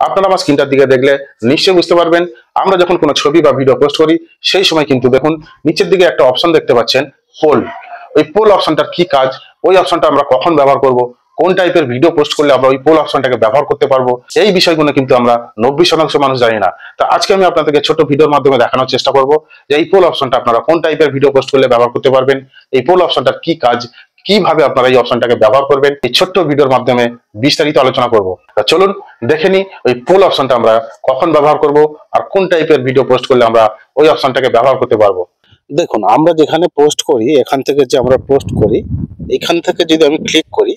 আপনারা আমার স্ক্রিনটার দিকে দেখলে নিশ্চয়ই বুঝতে পারবেন, আমরা যখন কোনো ছবি বা ভিডিও পোস্ট করি সেই সময় কিন্তু দেখুন নিচের দিকে একটা অপশন দেখতে পাচ্ছেন, পোল। ওই পোল অপশনটার কি কাজ, ওই অপশনটা আমরা কখন ব্যবহার করব, কোন টাইপের ভিডিও পোস্ট করলে আমরা ওই পোল অপশনটাকে ব্যবহার করতে পারবো, এই বিষয়গুলো কিন্তু আমরা 90% মানুষ জানি না। তো আজকে আমি আপনাদেরকে ছোট ভিডিওর মাধ্যমে দেখানোর চেষ্টা করব যে এই পোল অপশনটা আপনারা কোন টাইপের ভিডিও পোস্ট করলে ব্যবহার করতে পারবেন, এই পোল অপশনটার কি কাজ, কিভাবে আপনারা এই অপশনটাকে ব্যবহার করবেন, এই ছোট্ট ভিডিওর মাধ্যমে বিস্তারিত আলোচনা করব। চলুন দেখে নিই ওই পোল অপশনটা আমরা কখন ব্যবহার করব আর কোন টাইপের ভিডিও পোস্ট করলে আমরা ওই অপশনটাকে ব্যবহার করতে পারবো। দেখুন, আমরা যেখানে পোস্ট করি, এখান থেকে যে আমরা পোস্ট করি, এখান থেকে যদি আমি ক্লিক করি,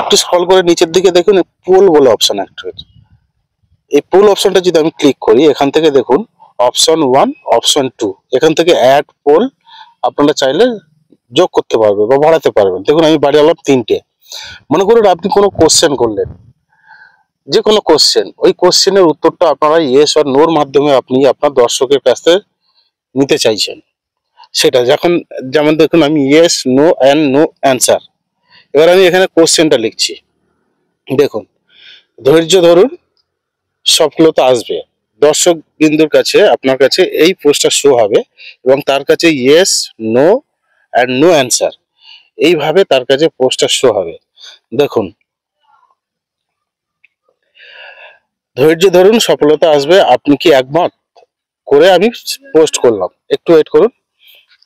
একটু স্ক্রল করে নিচের দিকে দেখুন পোল বলে অপশন একটা আছে। এই পোল অপশনটা যদি আমি ক্লিক করি, এখান থেকে দেখুন অপশন 1, অপশন 2, এখান থেকে অ্যাড পোল আপনারা চাইলে যোগ করতে পারবেন বা বাড়াতে পারবেন। দেখুন আমি বাড়ালাম 3টে। মনে করুন আপনি কোনো কোশ্চেন করলেন, যে কোনো কোশ্চেন, ওই কোশ্চেনের উত্তরটা আপনারা ইয়েস আর নোর মাধ্যমে আপনি আপনার দর্শকের কাছে নিতে চাইছেন। সেটা যেমন দেখুন আমি yes, no and no answer. এবার আমি এখানে কোশ্চেনটা লিখছি। দেখুন, ধৈর্য ধরুন, সফলতা আসবে। দর্শক বিন্দুর কাছে আপনার কাছে এই পোস্টটা শো হবে এবং তার কাছে yes, no and no answer, এইভাবে তার কাছে পোস্টটা শো হবে। দেখুন, ধৈর্য ধরুন, সফলতা আসবে, আপনি কি একমত, করে আমি পোস্ট করলাম। একটু ওয়েট করুন,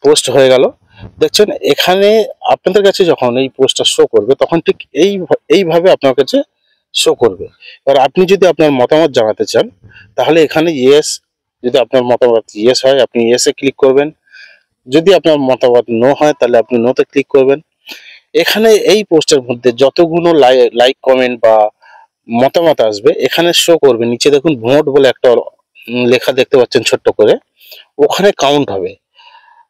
পোস্ট হয়ে গেল। দেখছেন এখানে আপনাদের কাছে যখন এই পোস্টটা শো করবে তখন ঠিক এইভাবে আপনার কাছে শো করবে। এবার আপনি যদি আপনার মতামত জানাতে চান তাহলে এখানে ইয়েস, যদি আপনার মতামত ইয়েস হয় আপনি ইয়েসে ক্লিক করবেন, যদি আপনার মতামত নো হয় তাহলে আপনি নোতে ক্লিক করবেন। এখানে এই পোস্টের মধ্যে যতগুলো লাইক, কমেন্ট বা মতামত আসবে এখানে শো করবে। নিচে দেখুন ভোট বলে একটা লেখা দেখতে পাচ্ছেন ছোট্ট করে, ওখানে কাউন্ট হবে।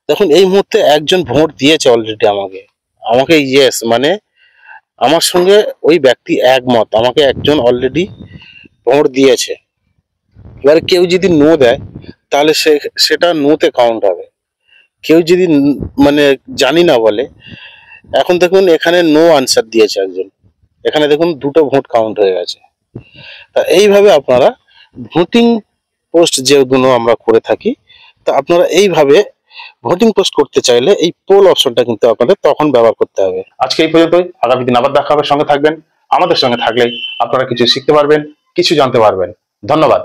দেখুন এই মুহূর্তে একজন ভোট দিয়েছে অলরেডি আমাকে ইয়েস, মানে আমার সঙ্গে ওই ব্যক্তি একমত, আমাকে একজন অলরেডি ভোট দিয়েছে। এবার কেউ যদি নো দেয় তাহলে সেটা নোতে কাউন্ট হবে। কেউ যদি মানে জানি না বলে, এখন দেখুন এখানে নো আনসার দিয়েছে একজন, এখানে দেখুন 2টো ভোট কাউন্ট হয়ে গেছে। তা এইভাবে আপনারা ভোটিং পোস্ট যেগুলো আমরা করে থাকি, তা আপনারা এইভাবে ভোটিং পোস্ট করতে চাইলে এই পোল অপশনটা কিন্তু আপনাদের তখন ব্যবহার করতে হবে। আজকে এই পর্যন্তই, আগামী দিন আবার দেখা হবে। সঙ্গে থাকবেন, আমাদের সঙ্গে থাকলেই আপনারা কিছু শিখতে পারবেন, কিছু জানতে পারবেন। ধন্যবাদ।